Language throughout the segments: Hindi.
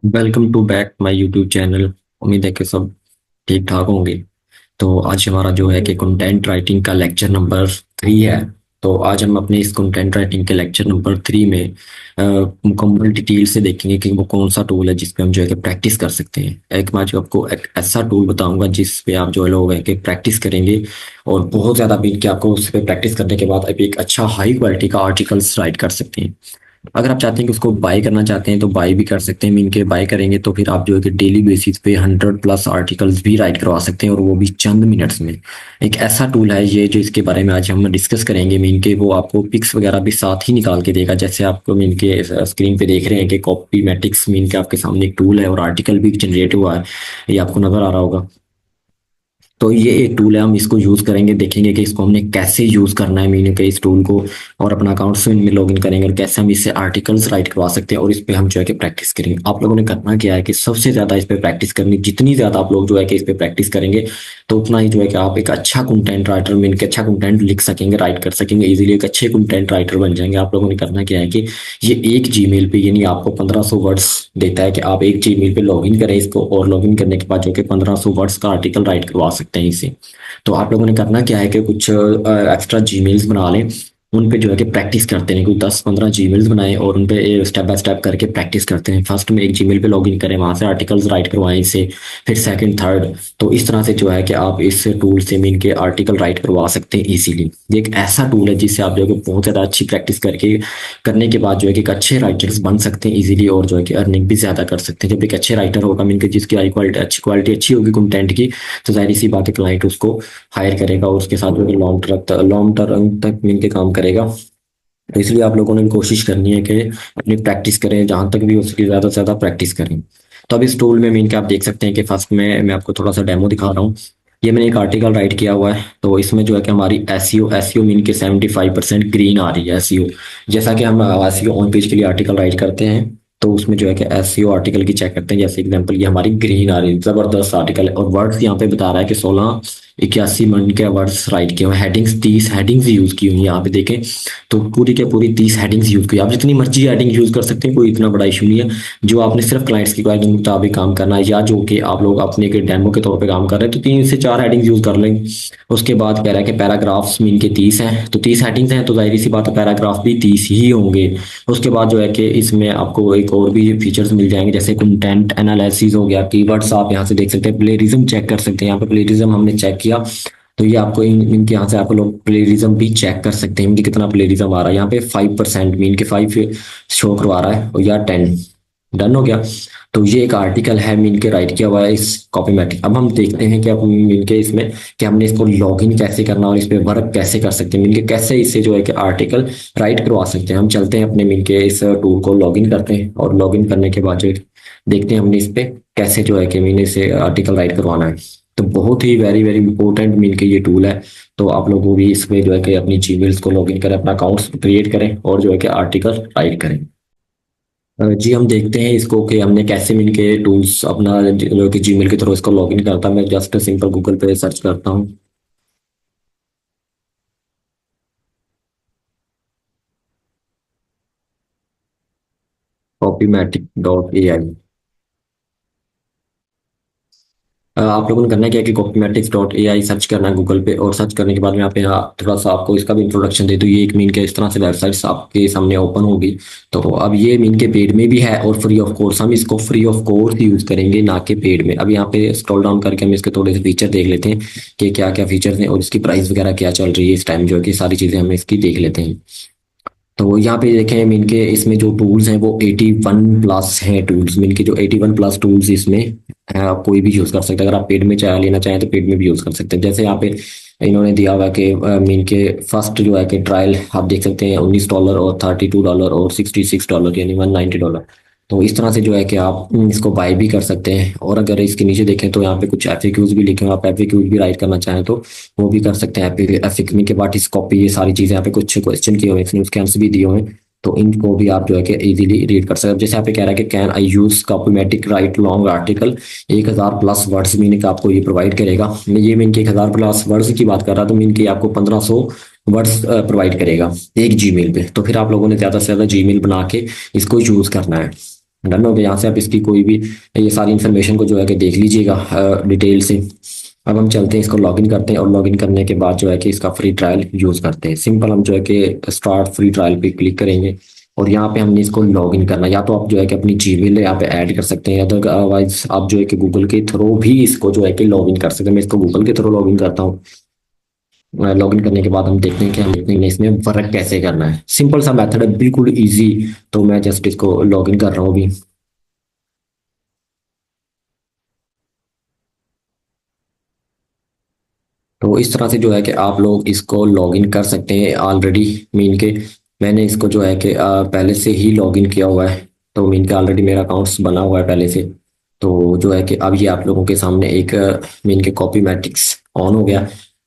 Welcome to back my YouTube channel. उम्मीद है कि सब ठीक ठाक होंगे। तो आज हमारा जो है कि कंटेंट राइटिंग का लेक्चर नंबर 3 है। तो आज हम अपने इस कंटेंट राइटिंग के लेक्चर नंबर 3 में मुकम्मल डिटेल से देखेंगे कि वो कौन सा टूल है जिस पे हम जो है कि प्रैक्टिस कर सकते हैं। एक मैं जो आपको एक ऐसा टूल बताऊंगा जिस पे आप जो है लोग है कि प्रैक्टिस करेंगे और बहुत ज़्यादा भी कि आपको उस पर प्रैक्टिस करने के बाद आप एक अच्छा हाई क्वालिटी का आर्टिकल्स राइट कर सकते हैं। अगर आप चाहते हैं कि उसको बाय करना चाहते हैं तो बाय भी कर सकते हैं। मीन के बाय करेंगे तो फिर आप जो है कि डेली बेसिस पे 100+ आर्टिकल्स भी राइट करवा सकते हैं और वो भी चंद मिनट्स में। एक ऐसा टूल है ये जो इसके बारे में आज हम डिस्कस करेंगे। मीन के वो आपको पिक्स वगैरह भी साथ ही निकाल के देगा, जैसे आपको मीन के स्क्रीन पे देख रहे हैं कि कॉपीमेटिक्स मीन के आपके सामने एक टूल है और आर्टिकल भी जनरेट हुआ है। ये आपको नजर आ रहा होगा। तो ये एक टूल है, हम इसको यूज करेंगे, देखेंगे कि इसको हमने कैसे यूज करना है मीनू के इस टूल को। और अपना अकाउंट से इनमें लॉगिन करेंगे और कैसे हम इससे आर्टिकल्स राइट करवा सकते हैं और इस पे हम जो है कि प्रैक्टिस करेंगे। आप लोगों ने करना क्या है कि सबसे ज्यादा इस पे प्रैक्टिस करनी, जितनी ज्यादा आप लोग जो है कि इस पे प्रैक्टिस करेंगे तो उतना ही जो है कि आप एक अच्छा कंटेंट राइटर मीन के अच्छा कंटेंट लिख सकेंगे, राइट कर सकेंगे इजीली, एक अच्छे कंटेंट राइटर बन जाएंगे। आप लोगों ने करना क्या है कि ये एक जीमेल पे यानी आपको 1500 वर्ड्स देता है कि आप एक जीमेल पे लॉगिन करें इसको, और लॉगिन करने के बाद जो कि 1500 वर्ड्स का आर्टिकल राइट करवा सकते हैं इसे। तो आप लोगों ने करना क्या है कि कुछ एक्स्ट्रा जीमेल्स बना लें, उन पे जो है कि प्रैक्टिस करते हैं। कुछ 10-15 जीमेल्स बनाएं और उन पे स्टेप बाय स्टेप करके प्रैक्टिस करते हैं। फर्स्ट में एक जीमेल पे लॉगिन करें, वहां से आर्टिकल्स राइट करवाएं इसे, फिर सेकंड थर्ड। तो इस तरह से जो है कि आप इस टूल से मीन के आर्टिकल राइट करवा सकते हैं इजीली। ये एक ऐसा टूल है जिससे आप जो है कि बहुत ज़्यादा अच्छी प्रैक्टिस करके करने के बाद जो है कि एक अच्छे राइटर्स बन सकते हैं इजीली, और जो है कि अर्निंग भी ज़्यादा कर सकते हैं। जब एक अच्छे राइटर होगा मीन के जिसकी हाई क्वालिटी अच्छी होगी कंटेंट की, तो जाहिर सी बात है क्लाइंट उसको हायर करेगा और उसके साथ जो है लॉन्ग टर्म तक मिल के काम करेगा। तो इसलिए आप लोगों ने भी कोशिश करनी है कि अपनी प्रैक्टिस करें, जहां तक भी हो सके ज़्यादा से ज़्यादा प्रैक्टिस करें। तो अब इस टूल में मीन के आप देख सकते हैं कि फर्स्ट में मैं आपको थोड़ा सा डेमो दिखा रहा हूँ। ये मैंने एक आर्टिकल राइट किया हुआ है, तो इसमें जो है कि हमारी एसईओ मीन के 75% ग्रीन आ रही है एसईओ। जैसा कि हम एसईओ ऑन पेज के लिए आर्टिकल राइट करते हैं, तो उसमें जो है कि एसईओ आर्टिकल की चेक करते हैं। जैसे एग्जांपल ये हमारी ग्रीन आ रही है, जबरदस्त आर्टिकल है। और वर्ड्स यहाँ पे बता रहा है कि 1681 मन के वर्ड्स राइट किए हुए, हेडिंग्स 30 हेडिंग्स यूज की हुई हैं। यहाँ पे देखें तो पूरी के पूरी 30 हेडिंग्स यूज की। आप जितनी मर्जी हेडिंग यूज कर सकते हैं, कोई इतना बड़ा इशू नहीं है। जो आपने सिर्फ क्लाइंट्स की क्वालिटी के मुताबिक काम करना है, या जो कि आप लोग अपने के डेमो के तौर पे काम कर रहे हैं, तो 3 से 4 हेडिंग्स यूज कर लें। उसके बाद कह रहा है कि पैराग्राफ्स मीन के 30 हैं, तो 30 हेडिंग्स हैं तो जाहिर सी बात है पैराग्राफ भी 30 ही होंगे। उसके बाद जो है कि इसमें आपको एक और भी फीचर्स मिल जाएंगे, जैसे कंटेंट एनालिसिस हो गया, कीवर्ड्स आप यहाँ से देख सकते हैं, प्लेरिज्म चेक कर सकते हैं। यहाँ पे प्लेरिज्म हमने चेक किया, तो ये आपको इनके यहाँ से आपको लोग प्लेरिज्म भी चेक कर सकते हैं। इनके कितना प्लेरिज्म आ रहा है, यहाँ पे 5% मीन के 5 शो करवा रहा है, और या 10 डन हो गया। तो ये एक आर्टिकल है मीन के राइट किया हुआ है इस कॉपीमेटिक। अब हम देखते हैं कि अब मीन के इसमें कि हमने इसको लॉगिन कैसे करना और इस पे वर्क कैसे कर सकते हैं, मीन के कैसे इससे जो है कि आर्टिकल राइट करवा सकते हैं। हम चलते हैं अपने मीन के इस टूल को लॉगिन करते हैं, और लॉगिन करने के बाद जो देखते हैं हमने इस पे कैसे जो है कि मीन से आर्टिकल राइट करवाना है। तो बहुत ही वेरी वेरी इंपॉर्टेंट मीन के ये टूल है। तो आप लोग को भी इसमें जो है कि अपनी जीमेल्स को लॉगिन करें, अपना अकाउंट्स क्रिएट करें और जो है कि आर्टिकल राइट करें। जी हम देखते हैं इसको कि हमने कैसे मिल के टूल्स अपना जो कि जीमेल के थ्रू इसको लॉगिन करता। मैं जस्ट सिंपल गूगल पे सर्च करता हूँ copymatic.ai। आप लोगों ने करना क्या है कि copymatics.ai सर्च करना है गूगल पे, और सर्च करने के बाद में यहाँ पे यहाँ थोड़ा सा आपको इसका भी इंट्रोडक्शन दे दूँ। ये एक मीन के इस तरह से वेबसाइट्स आपके सामने ओपन होगी। तो अब ये मीन के पेड में भी है और फ्री ऑफ कोर्स, हम इसको फ्री ऑफ कोर्स यूज करेंगे ना कि पेड में। अब यहाँ पे स्क्रॉल डाउन करके हम इसके थोड़े से फीचर देख लेते हैं कि क्या क्या फीचर्स हैं और इसकी प्राइस वगैरह क्या चल रही है इस टाइम, जो है कि सारी चीजें हम इसकी देख लेते हैं। तो यहाँ पे देखें मीन के इसमें जो टूल्स हैं वो 81+ हैं टूल्स। मीन के जो 81+ टूल्स इसमें आप कोई भी यूज कर सकते हैं। अगर आप पेड में चाहे लेना चाहें तो पेड में भी यूज कर सकते हैं। जैसे यहाँ पे इन्होंने दिया हुआ है कि मीन के फर्स्ट जो है कि ट्रायल आप देख सकते हैं $19 और $32 और $66 यानी $190। तो इस तरह से जो है कि आप इसको बाय भी कर सकते हैं। और अगर इसके नीचे देखें तो यहाँ पे कुछ एफएक्यूज भी लिखे हैं, आप एफएक्यूज भी राइट करना चाहें तो वो भी कर सकते हैं। एफएक्यू के बाद इस कॉपी ये सारी चीजें यहाँ पे कुछ क्वेश्चन किए हुए हैं, इसने उसके आंसर भी दिए हुए हैं, तो इनको भी आप जो है कि इजीली रीड कर सकते हैं। जैसे यहाँ पे कह रहा है कि can I use Copymatic write long article, 1000+ words mean का आपको ये प्रोवाइड करेगा। ये मीन के 1000+ वर्ड्स की बात कर रहा था, मीन की आपको 1500 वर्ड्स प्रोवाइड करेगा एक जीमेल पे। तो फिर आप लोगों ने ज्यादा से ज्यादा जीमेल बना के इसको यूज करना है। डन हो गया। यहाँ से आप इसकी कोई भी ये सारी इन्फॉर्मेशन को जो है कि देख लीजिएगा डिटेल से। अब हम चलते हैं, इसको लॉगिन करते हैं, और लॉगिन करने के बाद जो है कि इसका फ्री ट्रायल यूज़ करते हैं। सिंपल हम जो है कि स्टार्ट फ्री ट्रायल पे क्लिक करेंगे, और यहाँ पे हमने इसको लॉगिन करना है। या तो आप जो है कि अपनी जीमेल यहाँ पे ऐड कर सकते हैं, अदरवाइज आप जो है कि गूगल के थ्रू भी इसको जो है कि लॉगिन कर सकते हैं। मैं इसको गूगल के थ्रू लॉगिन करता हूँ। लॉगिन करने के बाद हम देखते हैं कि हमें इसमें वर्क कैसे करना है। सिंपल सा मेथड है, बिल्कुल ईजी। तो मैं जस्ट इसको लॉगिन कर रहा हूँ अभी। तो इस तरह से जो है कि आप लोग इसको लॉगिन कर सकते हैं ऑलरेडी। मीन के मैंने इसको जो है कि पहले से ही लॉगिन किया हुआ है। तो मीन के ऑलरेडी मेरा अकाउंट्स बना हुआ है पहले से। तो जो है कि अब ये आप लोगों के सामने एक मीन के कॉपी मैट्रिक्स ऑन हो गया।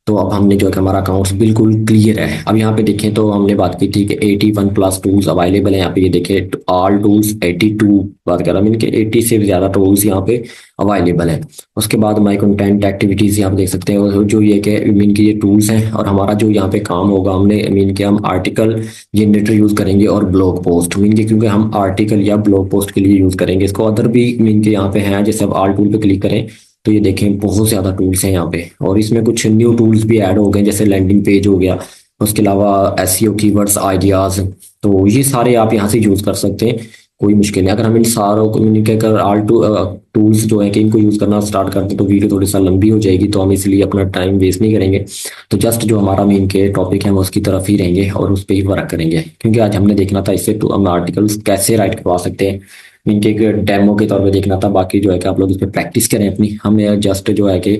तो अब हमने जो है कि हमारा अकाउंट्स बिल्कुल क्लियर है। अब यहाँ पे देखें तो हमने बात की थी कि 81 प्लस टूल्स अवेलेबल है। यहाँ पे ये देखें ऑल टूल्स 82 बात कर रहा हूँ, मीन के 80 से ज़्यादा टूल्स यहाँ पे अवेलेबल है। उसके बाद माई कंटेंट एक्टिविटीज़ यहाँ पे देख सकते हैं, और जो ये कि मीन के ये टूल्स हैं। और हमारा जो यहाँ पे काम होगा, हमने मीन के हम आर्टिकल जनरेटर यूज़ करेंगे और ब्लॉग पोस्ट मीन के, क्योंकि हम आर्टिकल या ब्लॉग पोस्ट के लिए यूज़ करेंगे इसको। अदर भी मीन के यहाँ पे हैं, जैसे अब आल टूल पे क्लिक करें तो ये देखें बहुत ज़्यादा टूल्स हैं यहाँ पे। और इसमें कुछ न्यू टूल्स भी ऐड हो गए, जैसे लैंडिंग पेज हो गया। उसके अलावा एसईओ कीवर्ड्स आइडियाज़। तो ये सारे आप यहाँ से यूज़ कर सकते हैं, कोई मुश्किल नहीं। अगर हम इन सारों को मीन के अगर आल टूल्स जो है कि इनको यूज़ करना स्टार्ट करते तो वीडियो थोड़ी सा लंबी हो जाएगी, तो हम इसलिए अपना टाइम वेस्ट नहीं करेंगे। तो जस्ट जो हमारा मेन के टॉपिक है हम उसकी तरफ ही रहेंगे और उस पर ही वर्क करेंगे, क्योंकि आज हमने देखना था इससे तो हम आर्टिकल्स कैसे राइट करवा सकते हैं। मीन के एक डेमो के तौर पे देखना था, बाकी जो है कि आप लोग इस पर प्रैक्टिस करें अपनी। हम जस्ट जो है कि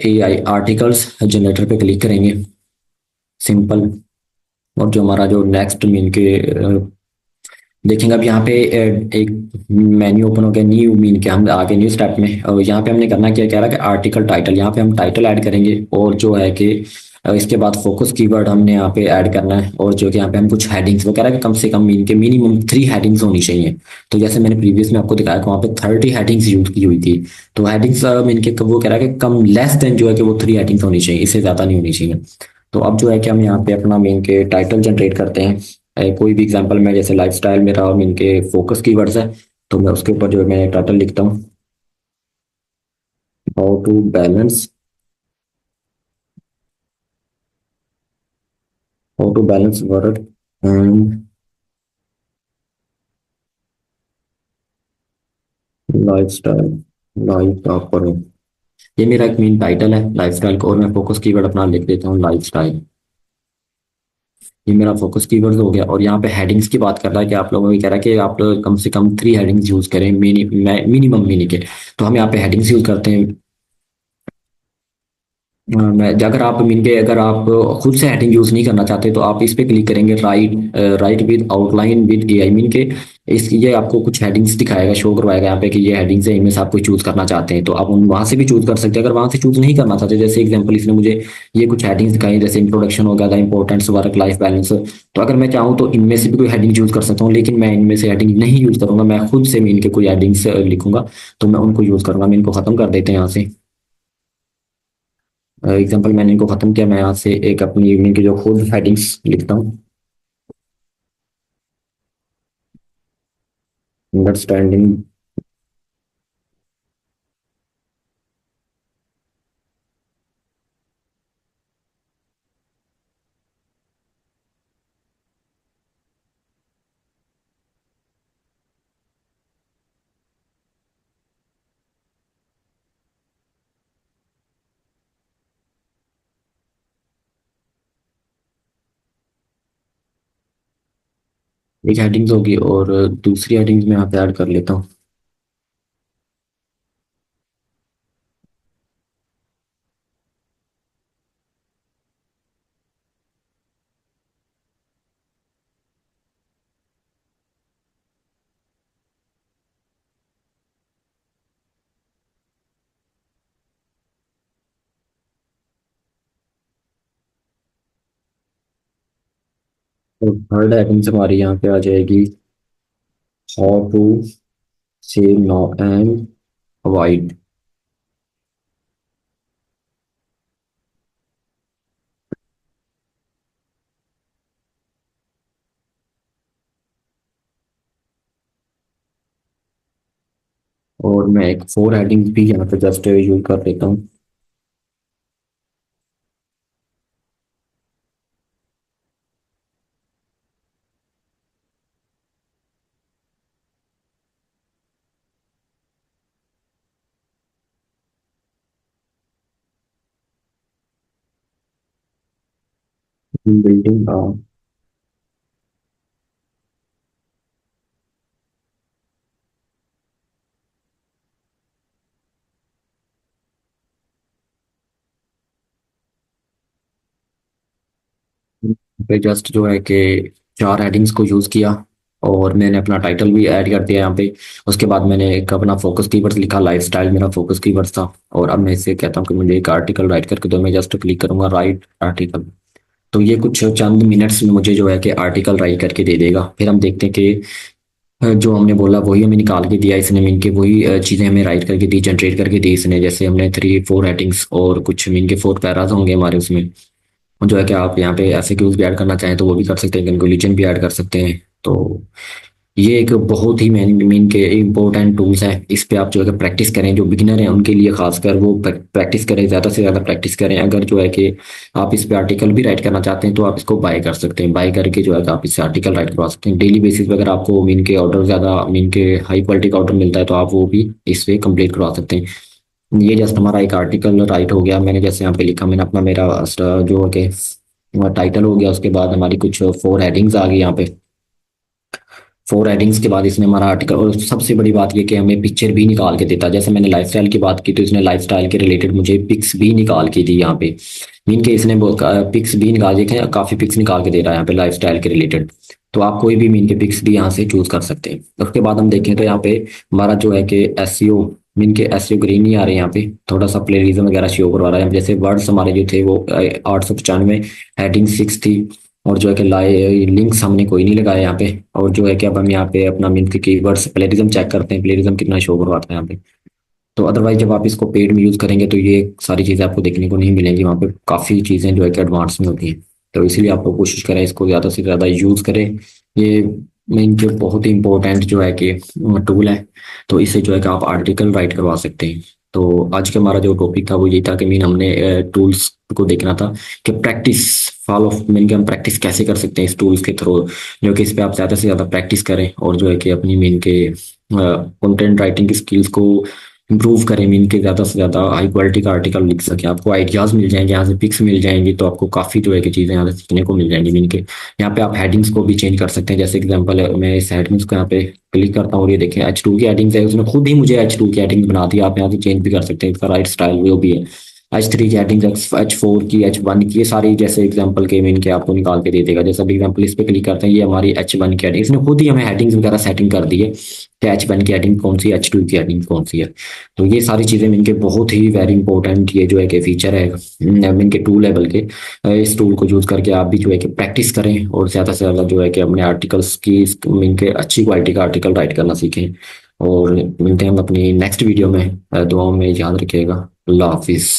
ए आई आर्टिकल्स जनरेटर पे क्लिक करेंगे, सिंपल। और जो हमारा जो नेक्स्ट मीन के देखेंगे, अब यहाँ पे एक मेन्यू ओपन हो गया, न्यू मीन के हम आगे न्यू स्टेप में। और यहाँ पे हमने करना क्या, कह रहा है कि आर्टिकल टाइटल, यहाँ पे हम टाइटल ऐड करेंगे। और जो है कि इसके बाद फोकस कीवर्ड हमने यहाँ पे ऐड करना है। और जो कि यहाँ पे हम कुछ हेडिंग्स, वो कह रहा है कि कम से कम मीन के मिनिमम 3 हेडिंग्स होनी चाहिए। तो जैसे मैंने प्रीवियस में आपको दिखाया कि वहाँ पे 30 हेडिंग्स यूज की हुई थी। तो हेडिंग्स मीन के वो कह रहा है कि कम लेस देन जो है कि वो 3 हेडिंग्स होनी चाहिए, इससे ज़्यादा नहीं होनी चाहिए। तो अब जो है कि हम यहाँ पे अपना मेन के टाइटल जनरेट करते हैं। कोई भी एग्जांपल में, जैसे लाइफस्टाइल मेरा और इनके फोकस कीवर्ड्स है, तो मैं उसके ऊपर जो है मैं टाइटल लिखता हूँ, how to balance, work and lifestyle, life आप करो। ये मेरा एक मेन टाइटल है लाइफस्टाइल का, और मैं फोकस कीवर्ड अपना लिख देता हूँ लाइफस्टाइल। ये मेरा फोकस कीवर्ड हो गया। और यहाँ पे हेडिंग्स की बात कर रहा है कि आप लोगों को कह रहा है कि आप लोग कम से कम 3 हेडिंग्स यूज करें, मिनिमम मीनिंग के। तो हम यहाँ पे हेडिंग्स यूज करते हैं। मैं अगर आप मीन के अगर आप खुद से हेडिंग यूज नहीं करना चाहते तो आप इस पे क्लिक करेंगे, right with outline with AI mean के। इस ये आपको कुछ हेडिंग्स दिखाएगा, शो करवाएगा यहाँ पे कि ये हेडिंग्स है, इनमें से आप कोई चूज करना चाहते हैं तो आप उन वहां से भी चूज कर सकते हैं। अगर वहां से चूज नहीं करना चाहते, जैसे एग्जांपल इसने मुझे ये कुछ हेडिंग्स दिखाई, जैसे इंट्रोडक्शन हो गया था, इंपॉर्टेंस, वर्क लाइफ बैलेंस। तो अगर मैं चाहूँ तो इनमें से भी कोई हेडिंग यूज कर सकता हूँ, लेकिन मैं इनमें से हेडिंग नहीं यूज करूंगा, मैं खुद से मीन के कोई हेडिंग्स लिखूंगा। तो मैं उनको यूज करूंगा। मैं इनको खत्म कर देते हैं यहाँ से। एग्जाम्पल मैंने इनको खत्म किया, मैं यहाँ से एक अपनी इवनिंग की जो खुद हेडिंग्स लिखता हूँ। अंडरस्टैंडिंग, एक हेडिंग्स होगी, और दूसरी हेडिंग्स मैं यहाँ पे ऐड कर लेता हूँ। तो थर्ड हेडिंग्स हमारी यहाँ पे आ जाएगी, how to save now and avoid. और मैं एक फोर हेडिंग भी यहाँ पे जस्ट यूज कर देता हूँ। बिल्डिंग पे जस्ट जो है कि चार हेडिंग्स को यूज़ किया, और मैंने अपना टाइटल भी ऐड कर दिया यहाँ पे। उसके बाद मैंने एक अपना फोकस कीवर्ड लिखा, लाइफस्टाइल मेरा फोकस कीवर्ड था। और अब मैं इससे कहता हूँ कि मुझे एक आर्टिकल राइट करके दो, मैं जस्ट क्लिक करूंगा राइट आर्टिकल। तो ये कुछ चंद मिनट्स में मुझे जो है कि आर्टिकल राइट करके दे देगा। फिर हम देखते हैं कि जो हमने बोला वही हमें निकाल के दिया इसने, मीन के वही चीज़ें हमें राइट करके दी, जनरेट करके दी इसने। जैसे हमने थ्री फोर हेडिंग्स और कुछ मीन के फोर पैराज होंगे हमारे उसमें। जो है कि आप यहाँ पे ऐसे क्यूज भी ऐड करना चाहें तो वो भी कर सकते हैं, कंक्लूजन भी ऐड कर सकते हैं। तो ये एक बहुत ही मेन मीन के इम्पोर्टेंट टूल्स है। इस पे आप जो है प्रैक्टिस करें, जो बिगिनर हैं उनके लिए खासकर वो प्रैक्टिस करें, ज़्यादा से ज़्यादा प्रैक्टिस करें। अगर जो है कि आप इस पे आर्टिकल भी राइट करना चाहते हैं तो आप इसको बाय कर सकते हैं, बाय करके जो है कि आप इससे आर्टिकल राइट करवा सकते हैं डेली बेसिस पे। अगर आपको मीन के ऑर्डर ज़्यादा मीन के हाई क्वालिटी का ऑर्डर मिलता है तो आप वो भी इस पे कंप्लीट करवा सकते हैं। ये जस्ट हमारा एक आर्टिकल राइट हो गया। मैंने जैसे यहाँ पे लिखा, मैंने अपना मेरा जो है कि टाइटल हो गया, उसके बाद हमारी कुछ फोर हेडिंग्स आ गई यहाँ पे। फोर हेडिंग्स के बाद इसने हमारा आर्टिकल, और सबसे बड़ी बात ये कि हमें पिक्चर भी निकाल के देता है। जैसे मैंने लाइफस्टाइल की बात की तो इसने लाइफस्टाइल के रिलेटेड मुझे पिक्स भी निकाल के दी यहाँ पे। मीन के इसने पिक्स भी निकाल देखे, काफी पिक्स निकाल के दे रहा है यहाँ पे लाइफस्टाइल के रिलेटेड। तो आप कोई भी मीन के पिक्स भी यहाँ से चूज कर सकते हैं। उसके बाद हम देखें तो यहाँ पे हमारा जो है कि एसईओ, मीन के एसईओ ग्रीन नहीं आ रहे यहाँ पे, थोड़ा सा प्लेलिज्म वगैरह शो करवा रहा है। जैसे वर्ड्स हमारे जो थे वो 895, हेडिंग 6 थी। और जो है कि लिंक्स हमने कोई नहीं लगाया यहाँ पे। और जो है कि अब हम यहाँ पे अपना मीन के कीवर्ड्स प्लेरिज्म चेक करते हैं, प्लेरिज्म कितना शो करवाता है यहाँ पे। तो अदरवाइज जब आप इसको पेड में यूज़ करेंगे तो ये सारी चीज़ें आपको देखने को नहीं मिलेंगी, वहाँ पे काफ़ी चीज़ें जो है कि एडवांस में होती हैं। तो इसीलिए आपको कोशिश करें इसको ज़्यादा से ज़्यादा यूज़ करें। ये मेन जो बहुत ही इंपॉर्टेंट जो है कि टूल है। तो इससे जो है कि आप आर्टिकल राइट करवा सकते हैं। तो आज का हमारा जो टॉपिक था वो ये था कि मीन हमने टूल्स को देखना था कि प्रैक्टिस फॉलो मीन के हम प्रैक्टिस कैसे कर सकते हैं इस टूल्स के थ्रू। जो कि इस पे आप ज़्यादा से ज़्यादा प्रैक्टिस करें और जो है कि अपनी मीन के कंटेंट राइटिंग की स्किल्स को इंप्रूव करें। मीन के ज़्यादा से ज़्यादा हाई क्वालिटी का आर्टिकल लिख सकें, आपको आइडियाज़ मिल जाएंगे यहाँ से, पिक्स मिल जाएंगी, तो आपको काफ़ी जो है कि चीज़ें यहाँ से सीखने को मिल जाएंगी। मीन के यहाँ पे आप हेडिंग्स को भी चेंज कर सकते हैं। जैसे एग्जांपल है, मैं इस हेडिंग्स को यहाँ पे क्लिक करता हूँ और ये देखें H2 की हेडिंग्स है, उसने खुद ही मुझे H2 की हेडिंग बना दी। आप यहाँ से चेंज भी कर सकते हैं, इसका राइट स्टाइल वो भी है। H3 की हेडिंग, H4 की, H1 की, ये सारी जैसे एग्जांपल के मीन के आपको निकाल के दे देगा। जैसे अभी एग्जांपल इस पे क्लिक करते हैं, ये हमारी H1 की हेडिंग, इसने खुद ही हमें हेडिंग्स वगैरह सेटिंग कर दी है कि H1 की हेडिंग कौन सी है, H2 की हेडिंग कौन सी है। तो ये सारी चीज़ें इनके बहुत ही वेरी इंपॉर्टेंट ये जो है कि फीचर है इनके टूल लेवल के। इस टूल को यूज़ करके आप भी जो है कि प्रैक्टिस करें और ज़्यादा से ज़्यादा जो है कि अपने आर्टिकल्स की इनके अच्छी क्वालिटी का आर्टिकल राइट करना सीखें। और मिलते हैं हम अपनी नेक्स्ट वीडियो में। दुआओं में याद रखिएगा। अल्लाह हाफिज़।